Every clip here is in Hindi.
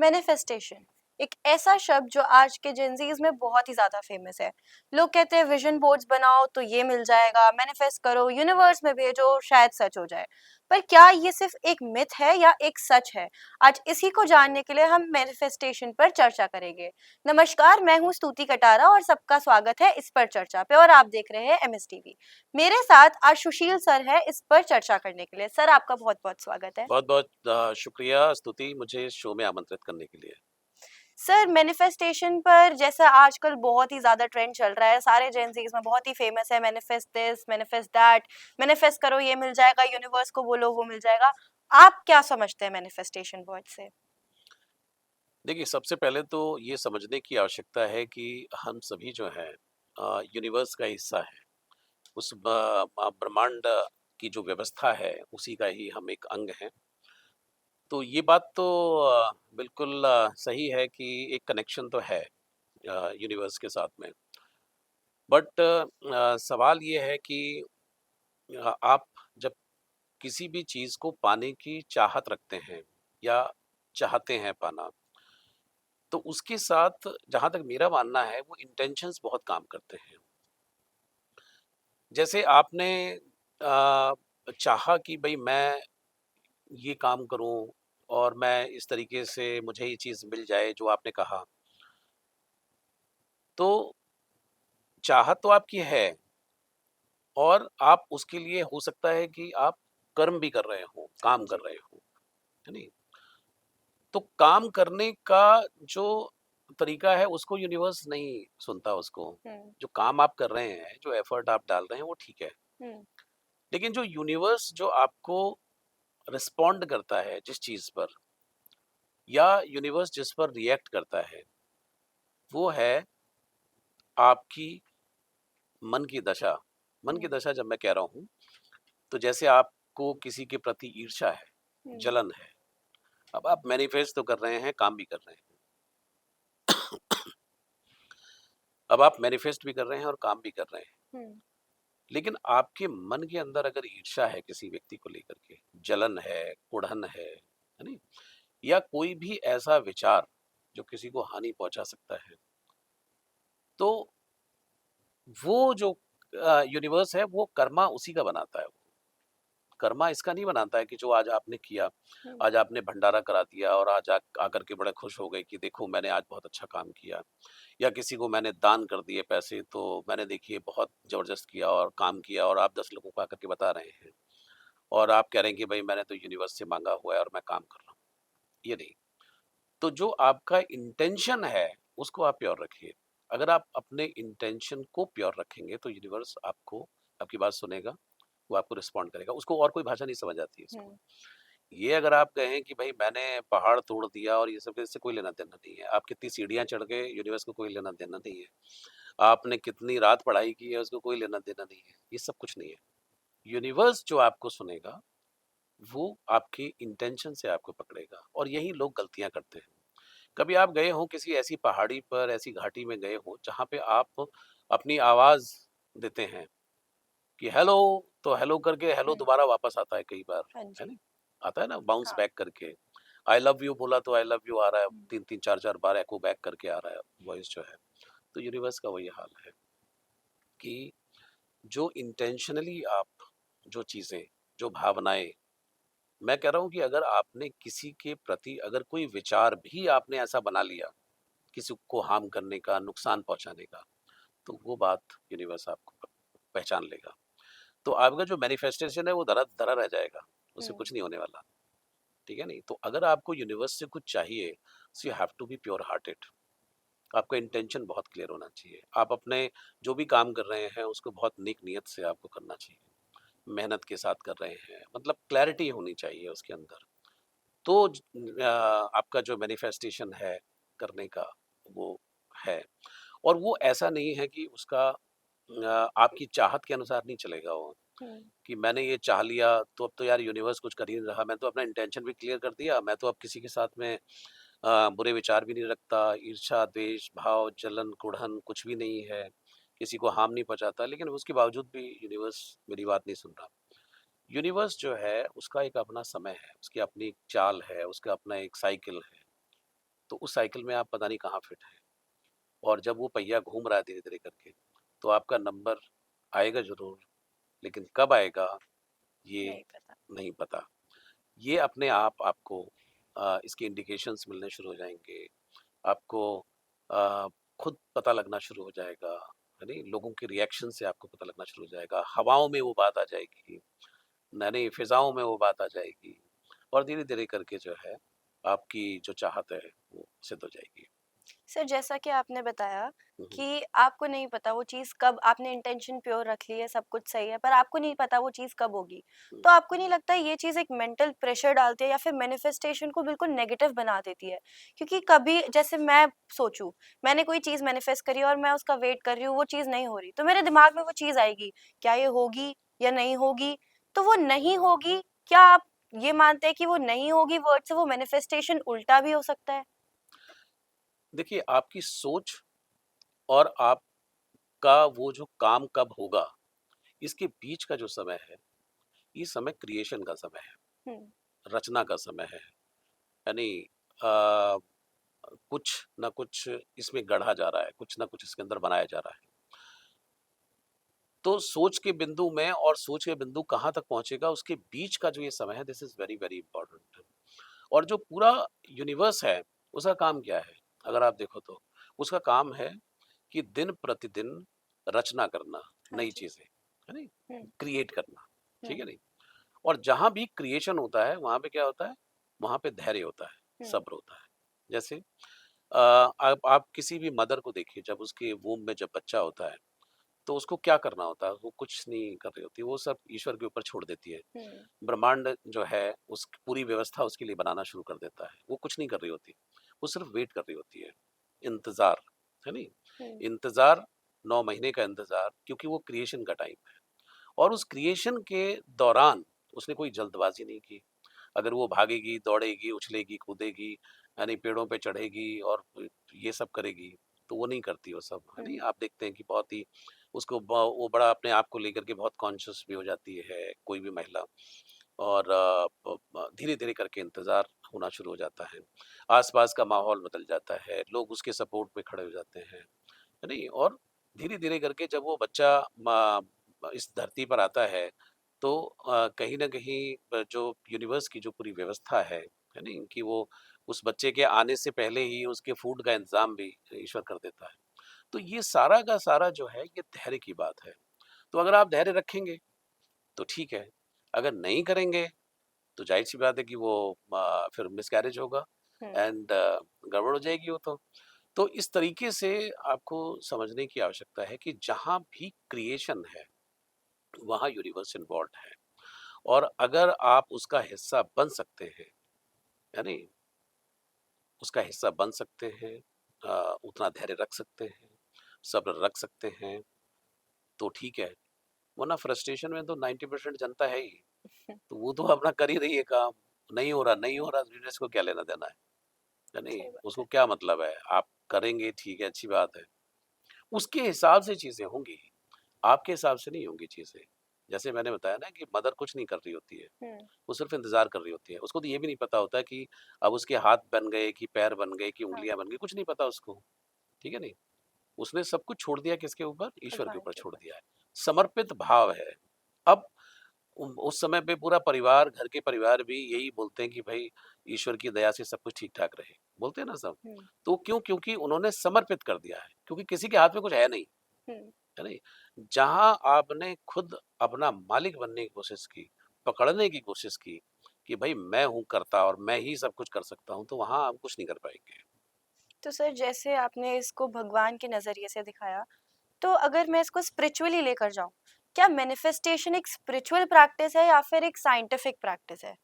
मैनिफेस्टेशन एक ऐसा शब्द जो आज के जेनजीज में बहुत ही ज्यादा फेमस है। लोग कहते हैं विजन बोर्ड्स बनाओ तो ये मिल जाएगा, मैनिफेस्ट करो, यूनिवर्स में भेजो, शायद सच हो जाए। पर क्या ये सिर्फ एक मिथ है या एक सच है? आज इसी को जानने के लिए हम मैनिफेस्टेशन पर चर्चा करेंगे। नमस्कार, मैं हूँ स्तुति कटारा और सबका स्वागत है इस पर चर्चा पे, और आप देख रहे हैं एमएसटीवी। मेरे साथ आज सुशील सर है इस पर चर्चा करने के लिए। सर, आपका बहुत बहुत स्वागत है। बहुत-बहुत शुक्रिया स्तुति मुझे इस शो में आमंत्रित करने के लिए। सर, मैनिफेस्टेशन पर जैसा आजकल बहुत ही ज़्यादा ट्रेंड चल रहा है, सारे जेनज़ीज़ में बहुत ही फेमस है, manifest this, manifest that, manifest करो ये मिल जाएगा, यूनिवर्स को बोलो वो मिल जाएगा। आप क्या समझते हैं मैनिफेस्टेशन वर्ड से? देखिए, सबसे पहले तो ये समझने की आवश्यकता है कि हम सभी जो हैं यूनिवर्स का हिस्सा हैं। उस ब्रह्मांड की जो व्यवस्था है, उसी का ही हम एक अंग हैं। तो ये बात तो बिल्कुल सही है कि एक कनेक्शन तो है यूनिवर्स के साथ में। बट सवाल ये है कि आप जब किसी भी चीज़ को पाने की चाहत रखते हैं या चाहते हैं पाना, तो उसके साथ जहाँ तक मेरा मानना है वो इंटेंशंस बहुत काम करते हैं। जैसे आपने चाहा कि भई मैं ये काम करूँ और मैं इस तरीके से मुझे ये चीज़ मिल जाए जो आपने कहा। तो चाहत तो आपकी है और आप उसके लिए हो सकता है कि आप कर्म भी कर रहे हों, काम कर जी। रहे हों, है नहीं? तो काम करने का जो तरीका है उसको यूनिवर्स नहीं सुनता उसको। हुँ, जो काम आप कर रहे हैं, जो एफर्ट आप डाल रहे हैं वो ठीक है। हुँ, लेकिन जो यूनिवर्स जो आपको रिस्पॉन्ड करता है जिस चीज़ पर या यूनिवर्स जिस पर रिएक्ट करता है, वो है आपकी मन की दशा। मन की हुँ, दशा जब मैं कह रहा हूँ, तो जैसे आपको किसी के प्रति ईर्ष्या है, हुँ, जलन है। अब आप मैनिफेस्ट तो कर रहे हैं, काम भी कर रहे हैं। अब आप मैनिफेस्ट भी कर रहे हैं और काम भी कर रहे हैं। हुँ, लेकिन आपके मन के अंदर अगर ईर्ष्या है किसी व्यक्ति को लेकर के, जलन है, कुढ़न है नहीं? या कोई भी ऐसा विचार जो किसी को हानि पहुंचा सकता है, तो वो जो यूनिवर्स है वो कर्मा उसी का बनाता है। कर्मा इसका नहीं बनाता है कि जो आज आपने किया, हुँ, आज आपने भंडारा करा दिया और आज आकर के बड़े खुश हो गए कि देखो मैंने आज बहुत अच्छा काम किया, या किसी को मैंने दान कर दिए पैसे तो मैंने देखिए बहुत जबरदस्त किया और काम किया और आप 10 लोगों को आकर के बता रहे हैं और आप कह रहे हैं कि भाई मैंने तो यूनिवर्स से मांगा हुआ है और मैं काम कर रहा हूँ। ये नहीं। तो जो आपका इंटेंशन है उसको आप प्योर रखिए। अगर आप अपने इंटेंशन को प्योर रखेंगे तो यूनिवर्स आपको आपकी बात सुनेगा, वो आपको रिस्पॉन्ड करेगा। उसको और कोई भाषा नहीं समझ आती है इसको। हुँ, ये अगर आप कहें कि भाई मैंने पहाड़ तोड़ दिया और ये सब, इससे कोई लेना देना नहीं है। आप कितनी सीढ़ियाँ चढ़ गए, यूनिवर्स को कोई लेना देना नहीं है। आपने कितनी रात पढ़ाई की है, उसको कोई लेना देना नहीं है। ये सब कुछ नहीं है। यूनिवर्स जो आपको सुनेगा, वो आपके इंटेंशन से आपको पकड़ेगा और यही लोग गलतियाँ करते हैं। कभी आप गए हो किसी ऐसी पहाड़ी पर, ऐसी घाटी में गए हो जहाँ पे आप अपनी आवाज़ देते हैं कि हेलो, तो हेलो करके हेलो हुँ, दोबारा वापस आता है कई बार, हाँ है जी, ना? आता है ना बाउंस हाँ, बैक करके। आई लव यू बोला तो आई लव यू आ रहा है, हुँ, 3-3 4-4 बार एको बैक करके आ रहा है वॉइस जो है। तो यूनिवर्स का वही हाल है कि जो इंटेंशनली आप जो चीज़ें, जो भावनाएँ, मैं कह रहा हूँ कि अगर आपने किसी के प्रति अगर कोई विचार भी आपने ऐसा बना लिया, किसी को हार्म करने का, नुकसान पहुँचाने का, तो वो बात यूनिवर्स आपको पहचान लेगा। तो आपका जो मैनिफेस्टेशन है वो धरा धरा रह जाएगा, उससे हुँ, कुछ नहीं होने वाला, ठीक है नहीं? तो अगर आपको यूनिवर्स से कुछ चाहिए, so you have to be pure hearted. आपका इंटेंशन बहुत क्लियर होना चाहिए। आप अपने जो भी काम कर रहे हैं उसको बहुत नेक नियत से आपको करना चाहिए। मेहनत के साथ कर रहे हैं, मतलब क्लैरिटी होनी चाहिए उसके अंदर। तो आपका जो मैनिफेस्टेशन है करने का वो है। और वो ऐसा नहीं है कि उसका आपकी चाहत के अनुसार नहीं चलेगा वो, हुँ, कि मैंने ये चाह लिया तो अब तो यार यूनिवर्स कुछ कर ही नहीं रहा, मैं तो अपना इंटेंशन भी क्लियर कर दिया, मैं तो अब किसी के साथ में बुरे विचार भी नहीं रखता, ईर्ष्या द्वेष भाव जलन कुड़न कुछ भी नहीं है, किसी को हार्म नहीं पहुंचाता, लेकिन उसके बावजूद भी यूनिवर्स मेरी बात नहीं सुन रहा। यूनिवर्स जो है उसका एक अपना समय है, उसकी अपनी एक चाल है, उसका अपना एक साइकिल है। तो उस साइकिल में आप पता नहीं कहाँ फिट हैं। और जब वो पहिया घूम रहा है धीरे-धीरे करके, तो आपका नंबर आएगा ज़रूर, लेकिन कब आएगा ये नहीं पता। नहीं पता। ये अपने आप आपको इसके इंडिकेशंस मिलने शुरू हो जाएँगे। आपको अ, खुद पता लगना शुरू हो जाएगा, है नहीं? लोगों के रिएक्शन से आपको पता लगना शुरू हो जाएगा। हवाओं में वो बात आ जाएगी, नहीं फ़िज़ाओं में वो बात आ जाएगी और धीरे-धीरे करके जो है, आपकी जो चाहत है, वो सिद्ध हो जाएगी। सर जैसा कि आपने बताया हुँ, हुँ, कि आपको नहीं पता वो चीज़ कब, आपने इंटेंशन प्योर रख ली है, सब कुछ सही है, पर आपको नहीं पता वो चीज़ कब होगी। हुँ। तो आपको नहीं लगता ये चीज़ एक मेंटल प्रेशर डालती है या फिर मैनिफेस्टेशन को बिल्कुल नेगेटिव बना देती है? क्योंकि कभी जैसे मैं सोचूँ, मैंने कोई चीज़ मैनिफेस्ट करी और मैं उसका वेट कर रही हूँ, वो चीज़ नहीं हो रही, तो मेरे दिमाग में वो चीज़ आएगी, क्या ये होगी या नहीं होगी? तो वो नहीं होगी, क्या आप ये मानते हैं कि वो नहीं होगी वर्ड से वो मैनिफेस्टेशन उल्टा भी हो सकता है? देखिए, आपकी सोच और आपका वो जो काम कब होगा, इसके बीच का जो समय है, ये समय क्रिएशन का समय है, हुँ, रचना का समय है। यानी अ, कुछ ना कुछ इसमें गढ़ा जा रहा है, कुछ ना कुछ इसके अंदर बनाया जा रहा है। तो सोच के बिंदु में और सोच के बिंदु कहाँ तक पहुँचेगा, उसके बीच का जो ये समय है, this is very, very important. और जो पूरा यूनिवर्स है, उसका काम क्या है? अगर आप देखो तो, उसका काम है कि दिन-प्रतिदिन रचना करना, हाँ नई जी। चीज़ें, है नहीं? हुँ, क्रिएट करना, ठीक है हुँ, नहीं? और जहाँ भी क्रिएशन होता है, वहाँ पे क्या होता है? वहाँ पे धैर्य होता है, हुँ, सब्र होता है। जैसे आप किसी भी मदर को देखिए, जब उसके वूम्ब में जब बच्चा होता है, तो उसको क्या करना होता है? वो कुछ नहीं कर रही होती, वो सब ईश्वर के ऊपर छोड़ देती है। हुँ, ब्रह्मांड जो है, उस पूरी व्यवस्था उसके लिए बनाना शुरू कर देता है। वो कुछ नहीं कर रही होती, वो सिर्फ़ वेट कर रही होती है। इंतज़ार, है नहीं? हुँ, इंतज़ार, 9 महीने का इंतज़ार, क्योंकि वो क्रिएशन का टाइम है और उस क्रिएशन के दौरान उसने कोई जल्दबाज़ी नहीं की। अगर वो भागेगी, दौड़ेगी, उछलेगी, कूदेगी, यानी पेड़ों पे चढ़ेगी और ये सब करेगी, तो वो नहीं करती वो सब, है नहीं? हुँ, आप देखते हैं कि बहुत ही उसको वो बड़ा अपने आप को लेकर के बहुत कॉन्शियस भी हो जाती है, कोई भी महिला और धीरे-धीरे करके इंतज़ार होना शुरू हो जाता है। आस-पास का माहौल बदल जाता है, लोग उसके सपोर्ट में खड़े हो जाते हैं, है नहीं? और धीरे-धीरे करके जब वो बच्चा इस धरती पर आता है, तो कहीं न कहीं जो यूनिवर्स की जो पूरी व्यवस्था है नहीं? कि वो उस बच्चे के आने से पहले ही उसके फूड का इंतज़ाम भी ईश्वर कर देता है। तो ये सारा का सारा जो है, ये धैर्य की बात है। तो अगर आप धैर्य रखेंगे, तो ठीक है। अगर नहीं करेंगे, तो ज़ाहिर-सी बात है कि वो फिर मिसकैरेज होगा हुँ। एंड गड़बड़ हो जाएगी वो तो। तो इस तरीके से आपको समझने की आवश्यकता है कि जहाँ भी क्रिएशन है, वहाँ यूनिवर्स इन्वॉल्व्ड है और अगर आप उसका हिस्सा बन सकते हैं, यानी उसका हिस्सा बन सकते हैं, उतना धैर्य रख सकते हैं, सब्र रख सकते हैं, तो ठीक है। वरना फ्रस्ट्रेशन में तो 90% जनता है ही। तो वो तो अपना कर ही रही है काम। नहीं हो रहा, यूनिवर्स को क्या लेना-देना है नहीं? सही बात उसको है। क्या मतलब है? आप करेंगे ठीक है, अच्छी बात है। उसके हिसाब से चीज़ें होंगी, आपके हिसाब से नहीं होंगी चीज़ें। जैसे मैंने बताया ना कि मदर कुछ नहीं कर रही होती है, हुँ, वो सिर्फ़ इंतज़ार कर रही होती है। उसको तो ये भी नहीं पता होता कि अब उसके हाथ बन गए, कि पैर बन गए, कि हाँ, उँगलियाँ बन गई, कुछ नहीं पता उसको, ठीक है नहीं? उसने सब कुछ छोड़ दिया किसके ऊपर? ईश्वर के भगवान ऊपर के छोड़ ऊपर। दिया है। समर्पित भाव है। अब उस समय पे पूरा परिवार, घर के परिवार भी यही बोलते हैं कि भाई ईश्वर की दया से सब कुछ ठीक-ठाक रहे। बोलते हैं ना सब? हुँ, तो क्यों? क्योंकि उन्होंने समर्पित कर दिया है, क्योंकि किसी के हाथ में कुछ है नहीं, हुँ। है नहीं? जहाँ आपने खुद अपना मालिक बनने की कोशिश की, पकड़ने की कोशिश की, कि भाई मैं हूँ कर्ता और मैं ही सब कुछ कर सकता हूँ, तो वहाँ आप कुछ नहीं कर पाएँगे। तो सर जैसे आपने इसको भगवान के नज़रिए से दिखाया, तो अगर मैं इसको स्पिरिचुअली लेकर जाऊँ, क्या मैनिफेस्टेशन एक स्पिरिचुअल प्रैक्टिस है या फिर एक साइंटिफिक प्रैक्टिस है?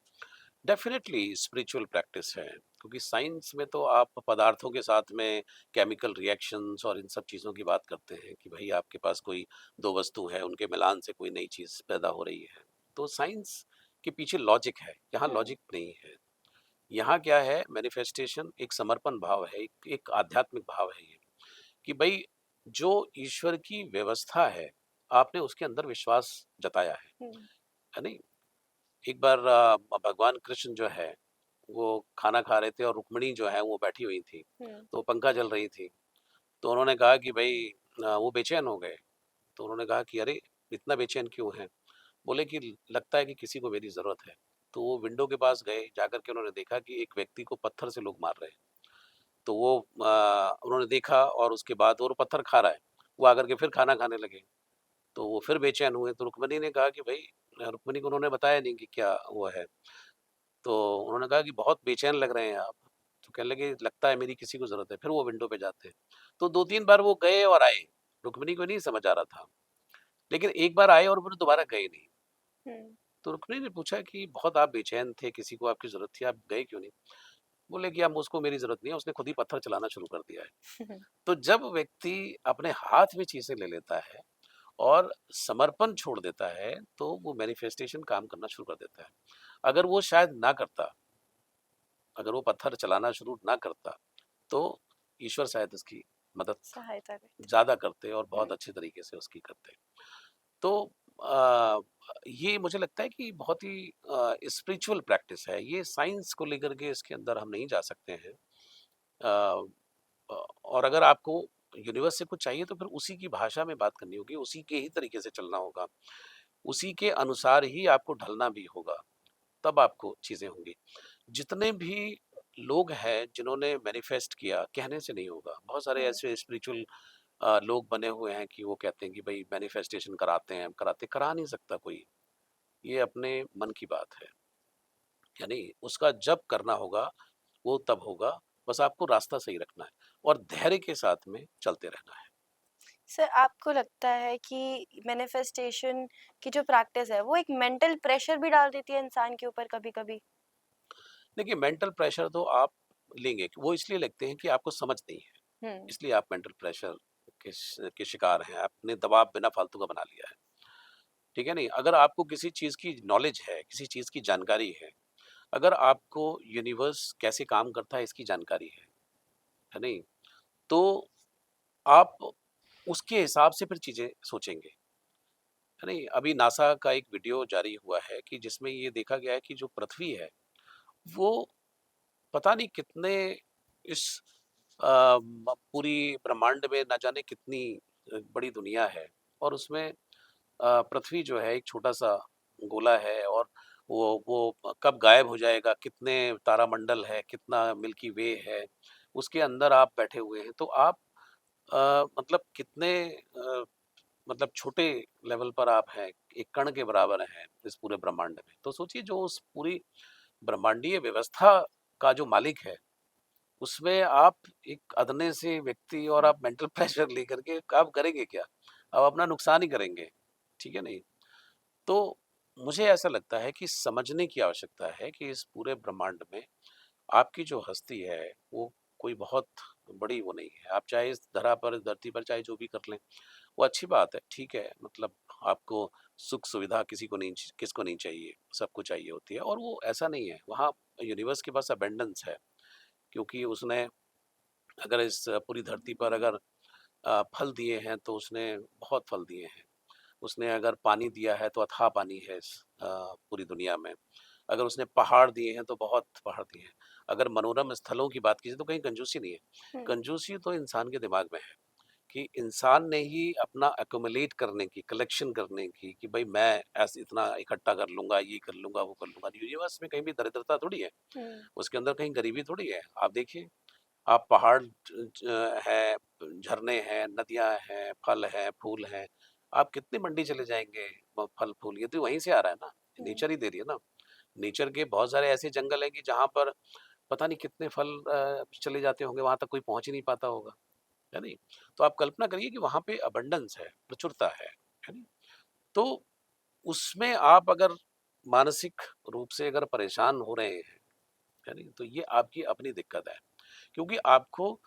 डेफ़िनेटली स्पिरिचुअल प्रैक्टिस है, क्योंकि साइंस में तो आप पदार्थों के साथ में केमिकल रिएक्शंस और इन सब चीज़ों की बात करते हैं कि भई आपके पास कोई 2 वस्तु है, उनके मिलान से कोई नई चीज़ पैदा हो रही है। तो साइंस के पीछे लॉजिक है, यहाँ हुँ, लॉजिक नहीं है। यहाँ क्या है, मैनिफेस्टेशन एक समर्पण भाव है, एक एक आध्यात्मिक भाव है ये, कि भई जो ईश्वर की व्यवस्था है, आपने उसके अंदर विश्वास जताया हुँ, है नहीं? एक बार भगवान कृष्ण जो है, वो खाना खा रहे थे और रुक्मिणी जो है वो बैठी हुई थी, हुँ। तो पंखा चल रही थी। तो उन्होंने कहा कि भई वो बेचैन हो गए। तो उन्होंने कहा कि अरे! इतना बेचैन क्यों हैं? बोले कि लगता है कि किसी को मेरी ज़रूरत है। तो वो विंडो के पास गए, जाकर के उन्होंने देखा कि एक व्यक्ति को पत्थर से लोग मार रहे हैं। तो वो उन्होंने देखा और उसके बाद वो पत्थर खा रहा है। वो आकर के फिर खाना खाने लगे। तो वो फिर बेचैन हुए, तो रुक्मिणी ने कहा कि भई रुक्मिणी को उन्होंने बताया नहीं कि क्या वो है। तो उन्होंने कहा कि बहुत बेचैन लग रहे हैं आप। तो कहने लगे लगता है मेरी किसी को ज़रूरत है। फिर वो विंडो पे जाते हैं। तो 2-3 बार वो गए और आए। रुक्मिणी को नहीं समझ आ रहा था। लेकिन एक बार आए और फिर दोबारा गए नहीं। हुँ। तो रुक्मिणी ने पूछा कि बहुत आप बेचैन थे, किसी को आपकी ज़रूरत थी, आप गए क्यों नहीं? बोले कि अब उसको मेरी ज़रूरत नहीं है, उसने खुद ही पत्थर चलाना शुरू कर दिया है। तो जब व्यक्ति अपने हाथ में चीज़ें ले लेता है और समर्पण छोड़ देता है, तो वो मैनिफेस्टेशन काम करना शुरू कर देता है। अगर वो शायद ना करता, अगर वो पत्थर चलाना शुरू ना करता, तो ईश्वर शायद उसकी मदद सहायता करते। ज़्यादा करते और हुँ। बहुत अच्छे तरीके से उसकी करते। तो अ, ये मुझे लगता है कि बहुत ही स्पिरिचुअल प्रैक्टिस है। ये साइंस को लेकर के इसके अंदर हम नहीं जा सकते हैं। अ और अगर आपको यूनिवर्स से कुछ चाहिए तो फिर उसी की भाषा में बात करनी होगी, उसी के ही तरीके से चलना होगा, उसी के अनुसार ही आपको ढलना भी होगा, तब आपको चीज़ें होंगी। जितने भी लोग हैं जिन्होंने मैनिफेस्ट किया, कहने से नहीं होगा। बहुत सारे हुँ। ऐसे स्पिरिचुअल लोग बने हुए हैं कि वो कहते हैं कि भई मैनिफेस्टेशन कराते हैं, कराते करा नहीं सकता कोई। ये अपने मन की बात है। यानी उसका जब करना होगा, वो तब होगा, बस आपको रास्ता सही रखना है और धैर्य के साथ में चलते रहना है। सर, आपको लगता है कि मैनिफेस्टेशन की जो प्रैक्टिस है, वो एक मेंटल प्रेशर भी डाल देती है इंसान के ऊपर कभी-कभी? देखिए मेंटल प्रेशर तो आप लेंगे, वो इसलिए लगते हैं कि आपको समझ नहीं है, हुँ। इसलिए आप मेंटल प्रेशर के शिकार हैं, आपने दबाव बिना फालतू का बना लिया है, ठीक है नहीं? अगर आपको किसी चीज़ की नॉलेज है, किसी चीज़ की जानकारी है, अगर आपको यूनिवर्स कैसे काम करता है इसकी जानकारी है नहीं? तो आप उसके हिसाब से फिर चीज़ें सोचेंगे, है नहीं? अभी नासा का एक वीडियो जारी हुआ है कि जिसमें ये देखा गया है कि जो पृथ्वी है, वो पता नहीं कितने इस पूरी ब्रह्मांड में ना जाने कितनी बड़ी दुनिया है और उसमें पृथ्वी जो है एक छोटा-सा गोला है और वो कब गायब हो जाएगा, कितने तारामंडल है, कितना मिल्की वे है, उसके अंदर आप बैठे हुए हैं। तो आप मतलब कितने मतलब छोटे लेवल पर आप हैं, एक कण के बराबर हैं इस पूरे ब्रह्मांड में। तो सोचिए जो उस पूरी ब्रह्मांडीय व्यवस्था का जो मालिक है, उसमें आप एक अदने से व्यक्ति और आप मेंटल प्रेशर लेकर के आप करेंगे क्या? आप अपना नुकसान ही करेंगे, ठीक है नहीं? तो मुझे ऐसा लगता है कि समझने की आवश्यकता है कि इस पूरे ब्रह्मांड में आपकी जो हस्ती है, वो कोई बहुत बड़ी वो नहीं है। आप चाहे इस धरा पर, इस धरती पर चाहे जो भी कर लें, वो अच्छी बात है, ठीक है। मतलब आपको सुख-सुविधा किसको नहीं चाहिए, सबको चाहिए होती है और वो ऐसा नहीं है। वहाँ यूनिवर्स के पास अबंडेंस है, क्योंकि उसने अगर इस पूरी धरती पर अगर फल दिए हैं, तो उसने बहुत फल दिए हैं। उसने अगर पानी दिया है, तो अथाह पानी है इस पूरी दुनिया में। अगर उसने पहाड़ दिए हैं, तो बहुत पहाड़ दिए हैं। अगर मनोरम स्थलों की बात की जाए, तो कहीं कंजूसी नहीं है। हुँ। कंजूसी तो इंसान के दिमाग में है कि इंसान ने ही अपना एक्युमुलेट करने की, कलेक्शन करने की कि भई मैं ऐसे इतना इकट्ठा कर लूँगा, ये कर लूँगा, वो कर लूँगा। यूनिवर्स में कहीं भी दरिद्रता थोड़ी है, हुँ। उसके अंदर कहीं गरीबी थोड़ी है। आप देखिए, आप पहाड़ है, झरने हैं, नदियाँ हैं, फल हैं, फूल हैं। आप कितनी मंडी चले जाएँगे फल फूल, ये तो वहीं से आ रहा है ना, हुँ। नेचर ही दे रही है ना। नेचर के बहुत सारे ऐसे जंगल हैं कि जहाँ पर पता नहीं कितने फल चले जाते होंगे, वहाँ तक कोई पहुँच ही नहीं पाता होगा, है नहीं? तो आप कल्पना करिए कि वहाँ पे अबंडेंस है, प्रचुरता है नहीं? तो उसमें आप अगर मानसिक रूप से अगर परेशान हो रहे हैं, है नहीं? तो ये आपकी अपनी दिक्कत है। क्योंकि आपको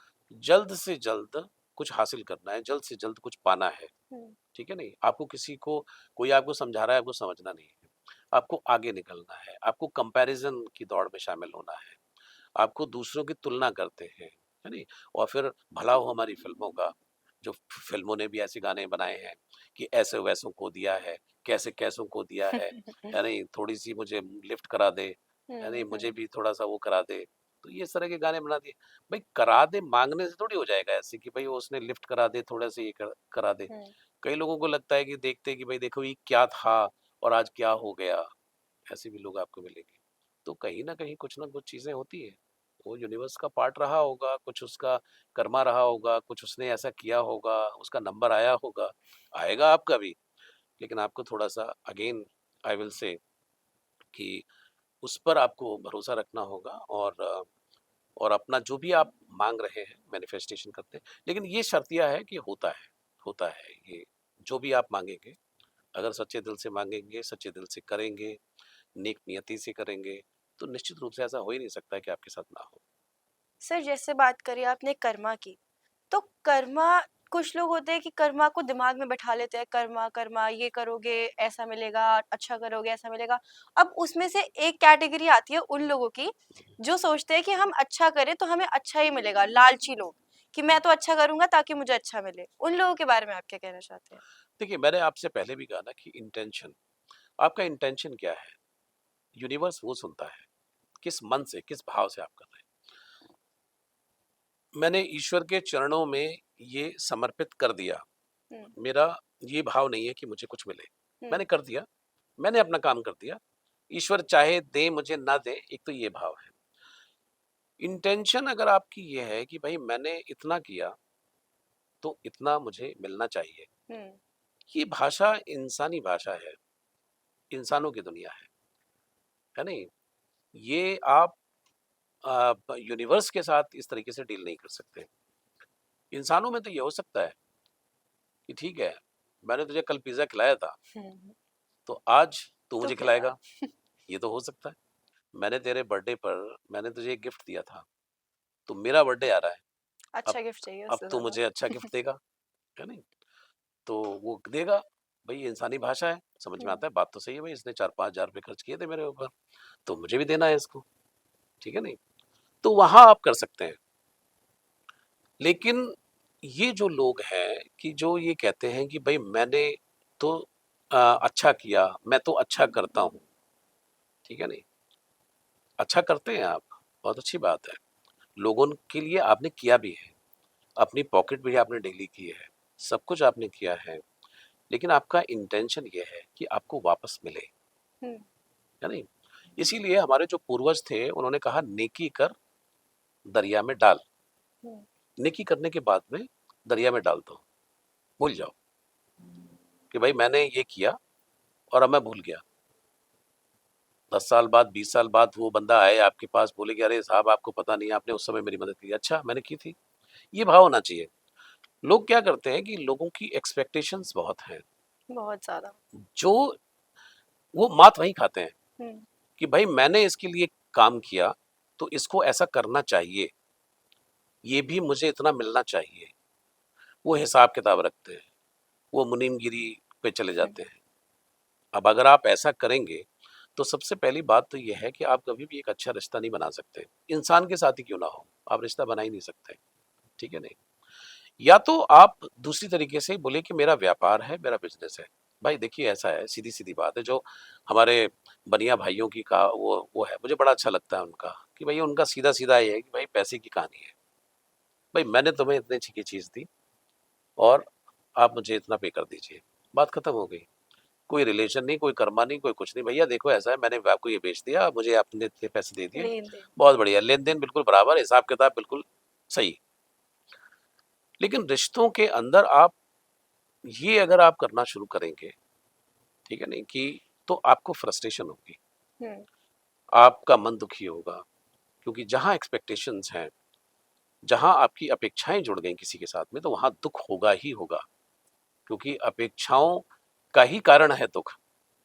जल्द से जल्द कुछ हासिल करना है, जल्द से जल्द कुछ पाना है, हुँ। ठीक है नहीं? आपको किसी को कोई आपको समझा रहा है, आपको समझना नहीं है। आपको आगे निकलना है, आपको कंपैरिज़न की दौड़ में शामिल होना है, आपको दूसरों की तुलना करते हैं, है नहीं? और फिर भला हो हमारी फ़िल्मों का, जो फ़िल्मों ने भी ऐसे गाने बनाए हैं कि ऐसे-वैसों को दिया है, कैसे-कैसों को दिया है नहीं? थोड़ी-सी मुझे लिफ्ट करा दे, यानी मुझे हम्म। भी थोड़ा सा वो करा दे, तो ये इस तरह के गाने बना दिए। भाई करा दे मांगने से थोड़ी हो जाएगा ऐसे कि भाई वो उसने लिफ्ट करा दे, थोड़ा सा ये करा दे। हम्म। कई लोगों को लगता है कि देखते कि भाई देखो ये क्या था और आज क्या हो गया, ऐसे भी लोग आपको मिलेंगे। तो कहीं ना कहीं कुछ ना कुछ चीजें होती है, वो यूनिवर्स का पार्ट रहा होगा, कुछ उसका कर्मा रहा होगा, कुछ उसने ऐसा किया होगा, उसका नंबर आया होगा, आएगा आपका भी। लेकिन आपको थोड़ा सा अगेन आई विल से कि उस पर आपको भरोसा रखना होगा, और अपना जो भी आप मांग रहे हैं मैनिफेस्टेशन करते हैं। लेकिन ये शर्त यह है कि होता है ये, जो भी आप मांगेंगे, अगर सच्चे दिल से मांगेंगे, सच्चे दिल से करेंगे, नेक नियति से करेंगे, तो निश्चित रूप से ऐसा हो ही नहीं सकता है कि आपके साथ ना हो। सर जैसे बात करी आपने कर्मा की, तो कर्मा, कुछ लोग होते हैं कि कर्मा को दिमाग में बैठा लेते हैं, कर्मा कर्मा ये करोगे ऐसा मिलेगा, अच्छा करोगे ऐसा मिलेगा। अब उसमें से एक कैटेगरी आती है उन लोगों की जो सोचते हैं कि हम अच्छा करें तो हमें अच्छा ही मिलेगा, लालची लोग, कि मैं तो अच्छा करूंगा ताकि मुझे अच्छा मिले। उन लोगों के बारे में आप क्या कहना चाहते हैं? देखिए मैंने आपसे पहले भी कहा ना कि इंटेंशन, आपका इंटेंशन क्या है, यूनिवर्स वो सुनता है, किस मन से, किस भाव से आप कर रहे हैं। मैंने ईश्वर के चरणों में ये समर्पित कर दिया, हम्म। मेरा ये भाव नहीं है कि मुझे कुछ मिले, हम्म। मैंने कर दिया, मैंने अपना काम कर दिया, ईश्वर चाहे दे मुझे ना दे, एक तो ये भाव है। इंटेंशन अगर आपकी ये है कि भाई मैंने इतना किया तो इतना मुझे मिलना चाहिए, हम्म। ये भाषा इंसानी भाषा है, इंसानों की दुनिया है नहीं। ये आप यूनिवर्स के साथ इस तरीके से डील नहीं कर सकते। इंसानों में तो ये हो सकता है कि ठीक है, मैंने तुझे कल पिज्जा खिलाया था, हम्म। तो आज तू तो मुझे खिला। खिलाएगा, ये तो हो सकता है। मैंने तेरे बर्थडे पर मैंने तुझे एक गिफ्ट दिया था, तो मेरा बर्थडे आ रहा है, अब अच्छा गिफ्ट चाहिए अब उससे तू ज्यादा। मुझे अच्छा गिफ्ट देगा, है नहीं? तो वो देगा। भाई ये इंसानी भाषा है, समझ में हम्म। आता है, बात तो सही है, भाई इसने 4-5 हज़ार रुपये खर्च किए थे मेरे ऊपर, तो मुझे भी देना है इसको, ठीक है नहीं? तो वहाँ आप कर सकते हैं। लेकिन ये जो लोग हैं कि जो ये कहते हैं कि भाई मैंने तो अच्छा किया, मैं तो अच्छा करता हूँ, ठीक है नहीं? अच्छा करते हैं आप, बहुत अच्छी बात है। लोगों के लिए आपने किया भी है, अपनी पॉकेट भी आपने डेली की है, सब कुछ आपने किया है, लेकिन आपका इंटेंशन ये है कि आपको वापस मिले, हम्म। है नहीं? इसीलिए हमारे जो पूर्वज थे उन्होंने कहा नेकी कर दरिया में डाल। हम्म। नेकी करने के बाद में दरिया में डाल दो, भूल जाओ कि भाई मैंने ये किया और अब मैं भूल गया। 10 साल बाद, 20 साल बाद वो बंदा आए आपके पास, बोले कि अरे साहब आपको पता नहीं, आपने उस समय मेरी मदद की। अच्छा मैंने की थी, ये भाव होना चाहिए। लोग क्या करते हैं कि लोगों की एक्सपेक्टेशंस बहुत हैं, बहुत ज्यादा। जो वो मात वहीं खाते हैं हम्म। कि भाई मैंने इसके लिए काम किया तो इसको ऐसा करना चाहिए, ये भी मुझे इतना मिलना चाहिए। वो हिसाब किताब रखते हैं, वो मुनीमगिरी पे चले हम्म। जाते हैं। अब अगर आप ऐसा करेंगे तो सबसे पहली बात तो ये है कि आप कभी भी एक अच्छा रिश्ता नहीं बना सकते, इंसान के साथ ही क्यों ना हो, आप रिश्ता बना ही नहीं सकते, ठीक है नहीं? या तो आप दूसरी तरीके से बोले कि मेरा व्यापार है, मेरा बिजनेस है। भाई देखिए ऐसा है, सीधी सीधी बात है, जो हमारे बनिया भाइयों की का वो है, मुझे बड़ा अच्छा लगता है उनका, कि भाई उनका सीधा सीधा ये है कि भाई पैसे की कहानी है, भाई मैंने तुम्हें इतने की चीज दी और आप मुझे इतना पे कर दीजिए, बात खत्म हो गई। कोई रिलेशन नहीं, कोई कर्मा नहीं, कोई कुछ नहीं, भैया देखो ऐसा है, मैंने आपको ये बेच दिया, मुझे आपने इतने पैसे दे दिए, लेन देन। बहुत बढ़िया, लेन देन बिल्कुल बराबर, हिसाब किताब बिल्कुल सही। लेकिन रिश्तों के अंदर आप ये अगर आप करना शुरू करेंगे, ठीक है नहीं, कि तो आपको फ्रस्ट्रेशन होगी, हम्म। आपका मन दुखी होगा, क्योंकि जहां एक्सपेक्टेशंस हैं, जहां आपकी अपेक्षाएं जुड़ गई किसी के साथ में, तो वहां दुख होगा ही होगा, क्योंकि अपेक्षाओं का ही कारण है दुख,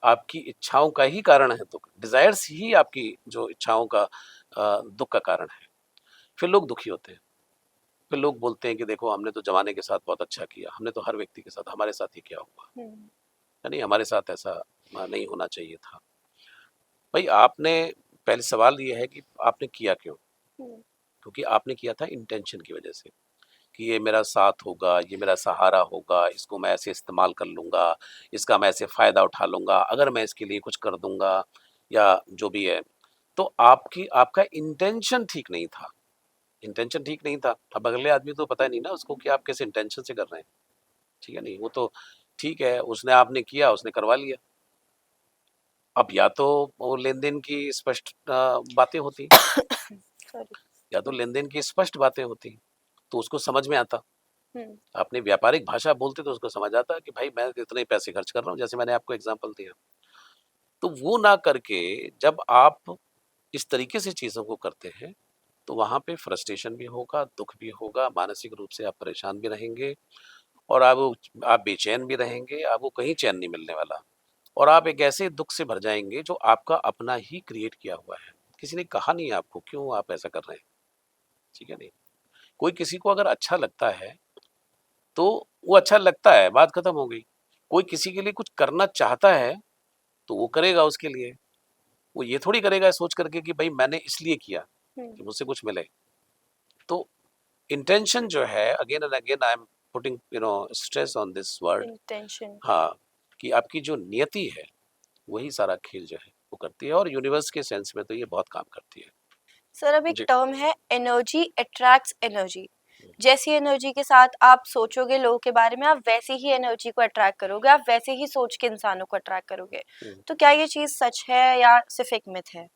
आपकी इच्छाओं का ही कारण है दुख, डिजायर्स ही आपकी जो इच्छाओं का दुख का कारण है। फिर लोग दुखी होते हैं, फिर लोग बोलते हैं कि देखो हमने तो जमाने के साथ बहुत अच्छा किया, हमने तो हर व्यक्ति के साथ, हमारे साथ ही क्या हुआ, हम्म। है नहीं, हमारे साथ ऐसा नहीं होना चाहिए था। भाई आपने, पहले सवाल ये है कि आपने किया क्यों? हम्म। क्योंकि आपने किया था इंटेंशन की वजह से, कि ये मेरा साथ होगा, ये मेरा सहारा होगा, इसको मैं ऐसे इस्तेमाल कर लूँगा, इसका मैं ऐसे फ़ायदा उठा लूँगा, अगर मैं इसके लिए कुछ कर दूँगा या जो भी है, तो आपका इंटेंशन ठीक नहीं था, इंटेंशन ठीक नहीं था। अब अगले आदमी तो पता नहीं ना उसको कि आप किस इंटेंशन से कर रहे हैं, ठीक है नहीं, वो तो ठीक है, उसने आपने किया, उसने करवा लिया। अब या तो वो लेन-देन की स्पष्ट बातें होती, सॉरी। या तो लेन-देन की स्पष्ट बातें होती, तो उसको समझ में आता। हम्म। अपनी व्यापारिक भाषा बोलते तो उसको समझ आता कि भाई मैं इतने पैसे खर्च कर रहा हूँ, जैसे मैंने आपको एग्ज़ाम्पल दिया। तो वो ना करके जब आप इस तरीके से चीज़ों को करते हैं, तो वहाँ पे फ्रस्ट्रेशन भी होगा, दुःख भी होगा, मानसिक रूप से आप परेशान भी रहेंगे और आप बेचैन भी रहेंगे, आपको कहीं चैन नहीं मिलने वाला और आप एक ऐसे दुःख से भर जाएँगे जो आपका अपना ही क्रिएट किया हुआ है। किसी ने कहा नहीं आपको, क्यों आप ऐसा कर रहे हैं, ठीक है नहीं? कोई किसी को अगर अच्छा लगता है, तो वो अच्छा लगता है, बात खत्म हो गई। कोई किसी के लिए कुछ करना चाहता है, तो वो करेगा उसके लिए। वो ये थोड़ी करेगा सोच करके कि भाई मैंने इसलिए किया कि मुझसे कुछ मिले। तो इंटेंशन जो है, again and again I am putting stress on this word, intention. हाँ, कि आपकी जो नियति है वही सारा खेल जो है वो करती है और यूनिवर्स के सेंस में तो ये बहुत काम करती है। सर अब एक जी। टर्म है एनर्जी अट्रैक्ट्स एनर्जी। जैसी एनर्जी के साथ आप सोचोगे लोगों के बारे में, आप वैसे ही एनर्जी को अट्रैक्ट करोगे, आप वैसे ही सोच के इंसानों को अट्रैक्ट करोगे। हम्म। तो क्या ये चीज सच है या सिर्फ एक मिथ है?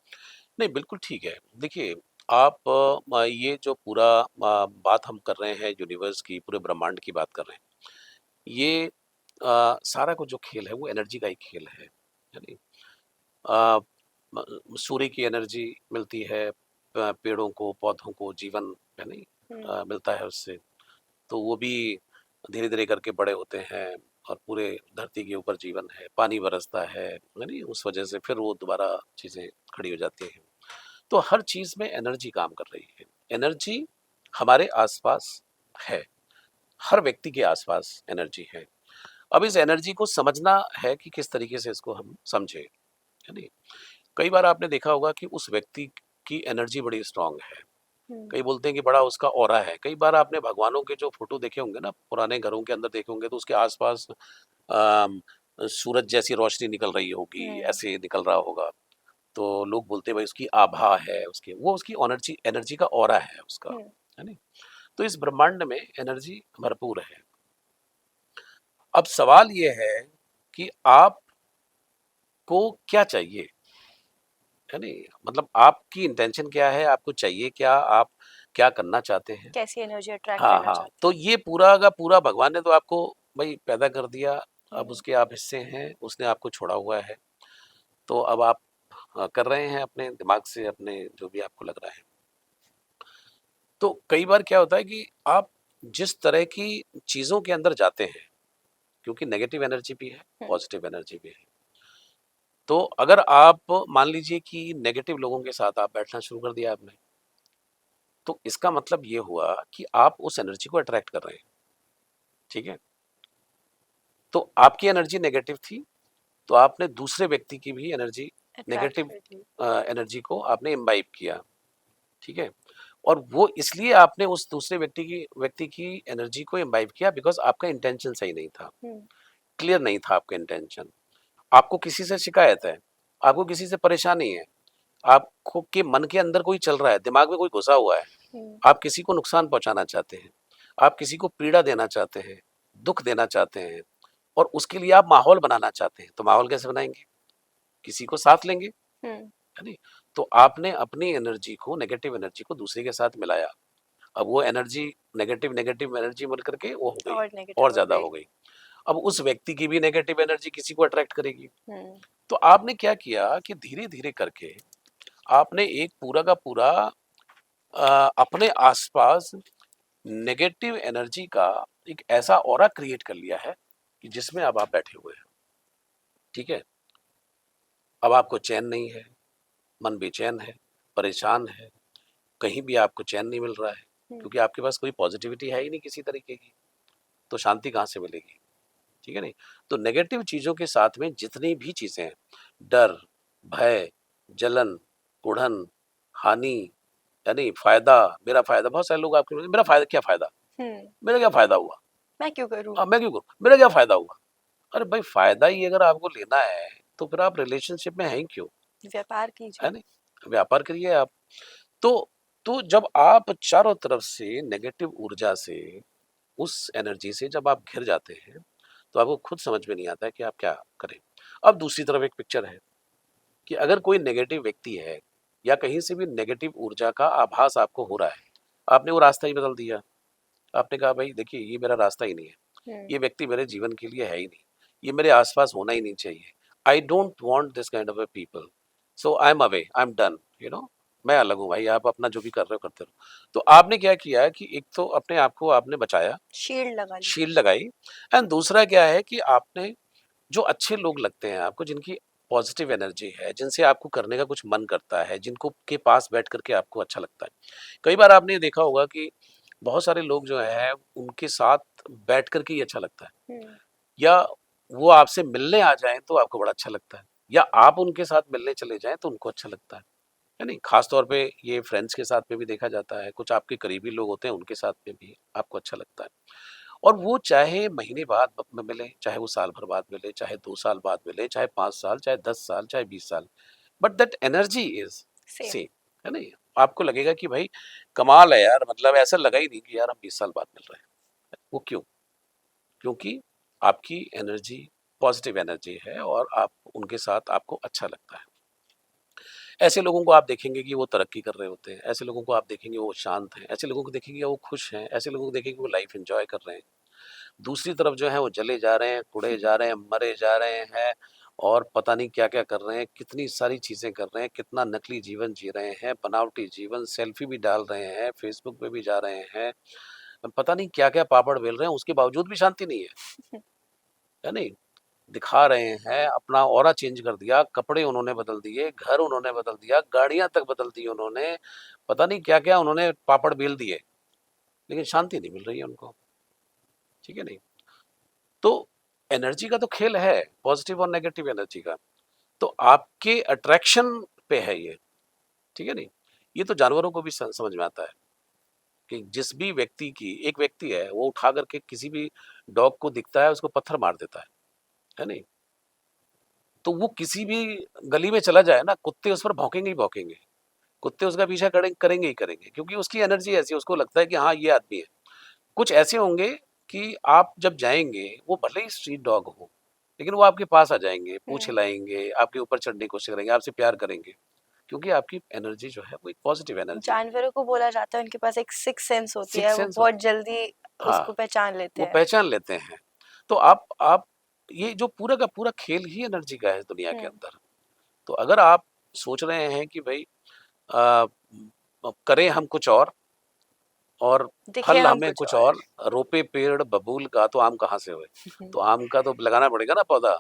नहीं, बिल्कुल ठीक है। देखिए, आप ये जो पूरा बात हम कर रहे हैं यूनिवर्स की, पूरे ब्रह्मांड की बात कर रहे हैं। ये सारा कुछ जो खेल है वो एनर्जी का ही खेल है। यानी अ, सूर्य की एनर्जी मिलती है, पेड़ों को, पौधों को जीवन है नहीं, हम्म। मिलता है उससे। तो वो भी धीरे-धीरे करके बड़े होते हैं और पूरे धरती के ऊपर जीवन है, पानी बरसता है नहीं? उस वजह से फिर वो दोबारा चीज़ें खड़ी हो जाती हैं। तो हर चीज़ में एनर्जी काम कर रही है। एनर्जी हमारे आस-पास है, हर व्यक्ति के आस-पास एनर्जी है। अब इस एनर्जी को समझना है कि किस तरीके से इसको हम समझें, है नहीं? कई बार आपने देखा होगा कि उस व्यक्ति की एनर्जी बड़ी स्ट्रॉन्ग है। हम्म। कई बोलते हैं कि बड़ा उसका ऑरा है। कई बार आपने भगवानों के जो फ़ोटो देखे होंगे ना, पुराने घरों के अंदर देखे होंगे तो उसके आस-पास सूरज जैसी रोशनी निकल रही होगी, हम्म। ऐसे निकल रहा होगा। तो लोग बोलते हैं भाई उसकी आभा है, उसकी वो उसकी एनर्जी एनर्जी का ऑरा है उसका, हम्म। है नहीं? तो इस ब्रह्मांड में एनर्जी भरपूर है। अब सवाल ये है कि आपको क्या चाहिए? है नहीं? मतलब आपकी इंटेंशन क्या है? आपको चाहिए क्या? आप क्या करना चाहते हैं? कैसी एनर्जी अट्रैक्ट हाँ, करना हाँ। चाहते तो हैं? ये पूरा का पूरा भगवान ने तो आपको भई पैदा कर दिया, अब हम्म। उसके आप हिस्से हैं, उसने आपको छोड़ा हुआ है। तो अब आप कर रहे हैं अपने दिमाग से अपने जो भी आपको लग रहा है। तो कई बार क्या होता है कि आप जिस तरह की चीज़ों के अंदर जाते हैं, क्योंकि नेगेटिव एनर्जी भी है, हम्म। पॉजिटिव एनर्जी भी है। तो अगर आप मान लीजिए कि नेगेटिव लोगों के साथ आप बैठना शुरू कर दिया आपने, तो इसका मतलब ये हुआ कि आप उस एनर्जी को अट्रैक्ट कर रहे हैं, ठीक है? तो आपकी एनर्जी नेगेटिव थी, तो आपने दूसरे व्यक्ति की भी एनर्जी अट्रैक्ट नेगेटिव कर ली। एनर्जी को आपने इम्बाइब किया, ठीक है? और वो इसलिए आपने उस दूसरे व्यक्ति की एनर्जी को इम्बाइब किया बिकॉज़ आपका इंटेंशन सही नहीं था, हम्म। क्लियर नहीं था आपका इंटेंशन। आपको किसी से शिकायत है, आपको किसी से परेशानी है, आपको के मन के अंदर कोई चल रहा है, दिमाग में कोई घुसा हुआ है, हम्म। आप किसी को नुकसान पहुँचाना चाहते हैं, आप किसी को पीड़ा देना चाहते हैं, दुःख देना चाहते हैं और उसके लिए आप माहौल बनाना चाहते हैं, तो माहौल कैसे बनाएँगे? किसी को साथ लेंगे, हम्म। है नहीं? तो आपने अपनी एनर्जी को नेगेटिव एनर्जी को दूसरे के साथ मिलाया। अब वो एनर्जी नेगेटिव नेगेटिव एनर्जी मिल करके वो हो गई, और और नेगेटिव हो ज़्यादा गई। हो गई। अब उस व्यक्ति की भी नेगेटिव एनर्जी किसी को अट्रैक्ट करेगी। हम्म। तो आपने क्या किया कि धीरे-धीरे करके आपने एक पूरा का पूरा अपने आस-पास नेगेटिव एनर्जी का एक ऐसा ऑरा क्रिएट कर लिया है कि जिसमें अब आप बैठे हुए हैं, ठीक है? अब आपको चैन नहीं है, मन बेचैन है, परेशान है, कहीं भी आपको चैन नहीं मिल रहा है, हम्म। क्योंकि आपके पास कोई पॉजिटिविटी है ही नहीं किसी तरीके की, तो शांति कहाँ से मिलेगी? ठीक है नहीं? तो नेगेटिव चीज़ों के साथ में जितनी भी चीज़ें हैं, डर, भय, जलन, कुढ़न, हानि, यानी फ़ायदा, मेरा फ़ायदा, बहुत सारे लोग आपको मेरा फ़ायदा क्या फ़ायदा? हम्म। मेरा क्या फ़ायदा हुआ? मैं क्यों करूं? मैं क्यों करूँ? मेरा क्या फ़ायदा हुआ? अरे भाई फ़ायदा ही अगर आपको लेना है, तो फिर आप रिलेशनशिप में हैं ही क्यों? व्यापार है कीजिए। नहीं? व्यापार करिए आप। तो जब आप चारों तरफ से नेगेटिव ऊर्जा से, उस एनर्जी से जब आप घिर जाते हैं, तो आपको खुद समझ में नहीं आता है कि आप क्या करें। अब दूसरी तरफ एक पिक्चर है कि अगर कोई नेगेटिव व्यक्ति है या कहीं से भी नेगेटिव ऊर्जा का आभास आपको हो रहा है, आपने वो रास्ता ही बदल दिया। आपने कहा भाई देखिए ये मेरा रास्ता ही नहीं है, हम्म। ये व्यक्ति मेरे जीवन के लिए है ही नहीं, ये मेरे आसपास होना ही नहीं चाहिए। I don't want this kind of a people, so I am away, I am done, मैं अलग हूँ भाई, आप अपना जो भी कर रहे हो करते रहो। तो आपने क्या किया कि एक तो अपने आप को आपने बचाया, शील्ड लगा ली। शील्ड लगाई, एंड दूसरा क्या है कि आपने जो अच्छे लोग लगते हैं आपको, जिनकी पॉजिटिव एनर्जी है, जिनसे आपको करने का कुछ मन करता है, जिनको के पास बैठ करके आपको अच्छा लगता है। कई बार आपने देखा होगा कि बहुत सारे लोग जो हैं उनके साथ बैठ करके ही अच्छा लगता है, हम्म। या वो आपसे मिलने आ जाएं तो आपको बड़ा अच्छा लगता है, या आप उनके साथ मिलने चले जाएं तो उनको अच्छा लगता है नहीं? खास तौर पे ये फ्रेंड्स के साथ में भी देखा जाता है, कुछ आपके करीबी लोग होते हैं उनके साथ में भी आपको अच्छा लगता है। और वो चाहे महीने बाद में मिले, चाहे वो साल भर बाद मिले, चाहे 2 साल बाद मिले, चाहे 5 साल, चाहे 10 साल, चाहे 20 साल, but that energy is same. Same, है नहीं? आपको लगेगा कि भाई कमाल है यार, मतलब ऐसा लगा ही नहीं कि यार हम 20 साल बाद मिल रहे हैं। वो क्यों? क्योंकि आपकी एनर्जी पॉजिटिव एनर्जी है और आप उनके साथ आपको अच्छा लगता है। ऐसे लोगों को आप देखेंगे कि वो तरक्की कर रहे होते हैं, ऐसे लोगों को आप देखेंगे वो शांत हैं, ऐसे लोगों को देखेंगे वो खुश हैं, ऐसे लोगों को देखेंगे वो लाइफ एन्जॉय कर रहे हैं। दूसरी तरफ जो है वो जले जा रहे हैं, कुढ़े जा रहे हैं, मरे जा रहे हैं, और पता नहीं क्या-क्या कर रहे हैं, कितनी सारी चीज़ें कर रहे हैं, कितना नकली जीवन जी रहे हैं, बनावटी जीवन, सेल्फी भी डाल रहे हैं, फेसबुक पे भी जा रहे हैं, पता नहीं क्या-क्या पापड़ बेल रहे हैं, उसके बावजूद भी शांति नहीं है नहीं? दिखा रहे हैं, अपना ऑरा चेंज कर दिया, कपड़े उन्होंने बदल दिए, घर उन्होंने बदल दिया, गाड़ियाँ तक बदल दी उन्होंने, पता नहीं क्या-क्या उन्होंने पापड़ बेल दिए, लेकिन शांति नहीं मिल रही है उनको, ठीक है नहीं? तो एनर्जी का तो खेल है, पॉजिटिव और नेगेटिव एनर्जी का। तो आपके अट्रैक्शन पे है ये, ठीक है नहीं? ये तो जानवरों को भी समझ में आता है कि जिस भी व्यक्ति की, एक व्यक्ति है वो उठा करके किसी भी डॉग को दिखता है उसको पत्थर मार देता है नहीं? तो वो किसी भी गली में चला जाए ना, कुत्ते उस पर भौंकेंगे ही भौंकेंगे, कुत्ते उसका पीछा करेंगे ही करेंगे, क्योंकि उसकी एनर्जी ऐसी है, उसको लगता है कि हाँ ये आदमी है। कुछ ऐसे होंगे कि आप जब जाएंगे, वो भले ही स्ट्रीट डॉग हो, लेकिन वो आपके पास आ जाएंगे, पूछ हम्म। हिलाएंगे, आपके ऊपर चढ़ने की कोशिश करेंगे, आपसे प्यार करेंगे, क्योंकि आपकी एनर्जी जो है वो एक पॉजिटिव एनर्जी है। जानवरों को बोला जाता है उनके पास एक सिक्स सेंस होती है, सिक्स वो सेंस बहुत होती है। जल्दी उसको हाँ, पहचान लेते वो हैं। पहचान लेते हैं। तो आप ये जो पूरा का पूरा खेल ही एनर्जी का है दुनिया के हम्म। अंदर। तो अगर आप सोच रहे हैं कि भाई अ, करें हम कुछ और दिखे फल हम हमें कुछ कुछ और। और, रोपे पेड़ बबूल का, तो आम कहाँ से होए? तो आम का तो लगाना पड़ेगा ना पौधा,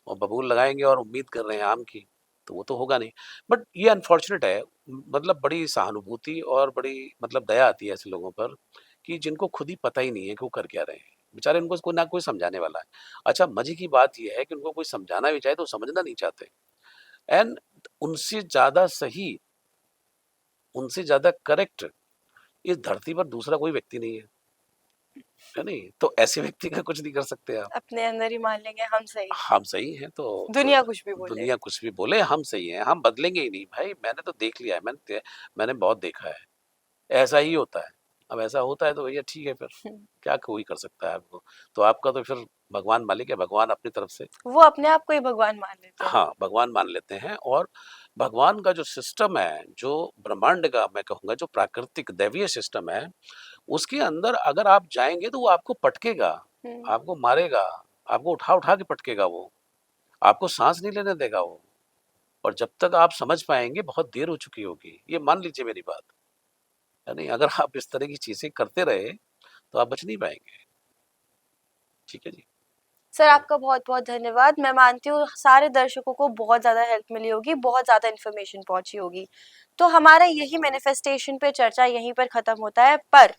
और बबूल लगाएँगे और उम्मीद कर रहे हैं आम की, तो वो तो होगा नहीं। बट ये अनफॉर्चुनेट है, मतलब बड़ी सहानुभूति और बड़ी मतलब दया आती है ऐसे लोगों पर कि जिनको खुद ही पता ही नहीं है कि वो कर क्या रहे हैं। बेचारे, उनको कोई ना कोई समझाने वाला है। अच्छा, मज़े की बात ये है कि उनको कोई समझाना भी चाहे तो समझना नहीं चाहते, एंड उनसे ज़्यादा सही, उनसे ज़्यादा करेक्ट इस धरती पर दूसरा कोई व्यक्ति नहीं है नहीं? तो ऐसे व्यक्ति का कुछ नहीं कर सकते आप। अपने अंदर ही मान लेंगे हम सही हैं, हम सही हैं तो दुनिया कुछ भी बोले। दुनिया कुछ भी बोले, हम सही हैं, हम बदलेंगे ही नहीं भाई। मैंने तो देख लिया है, मैंने बहुत देखा है, ऐसा ही होता है। अब ऐसा होता है तो भैया ठीक है फिर, क्या कोई कर सकता है आपको? तो आपका तो फिर भगवान मालिक है, भगवान अपनी तरफ से, वो अपने आप को ही भगवान मान लेते हैं। हाँ, भगवान मान लेते हैं। और भगवान का जो सिस्टम है, जो ब्रह्मांड का मैं कहूँगा जो प्राकृतिक दैवीय सिस्टम है, उसके अंदर अगर आप जाएँगे तो वो आपको पटकेगा, हम्म। आपको मारेगा, आपको उठा-उठा के पटकेगा वो, आपको साँस नहीं लेने देगा वो। और जब तक आप समझ पाएँगे बहुत देर हो चुकी होगी, ये मान लीजिए मेरी बात, है नहीं? अगर आप इस तरह की चीज़ें करते रहे, तो आप बच नहीं पाएँगे। ठीक है जी। सर आपका बहुत-बहुत धन्यवाद। मैं मानती हूँ सारे दर्शकों को बहुत ज़्यादा हेल्प मिली होगी, बहुत ज़्यादा इन्फॉर्मेशन पहुँची होगी। तो हमारा यही मैनिफेस्टेशन पे चर्चा यहीं पर ख़त्म होता है, पर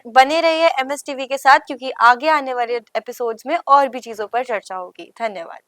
बने रहिए एमएस टीवी के साथ, क्योंकि आगे आने वाले एपिसोड्स में और भी चीज़ों पर चर्चा होगी। धन्यवाद।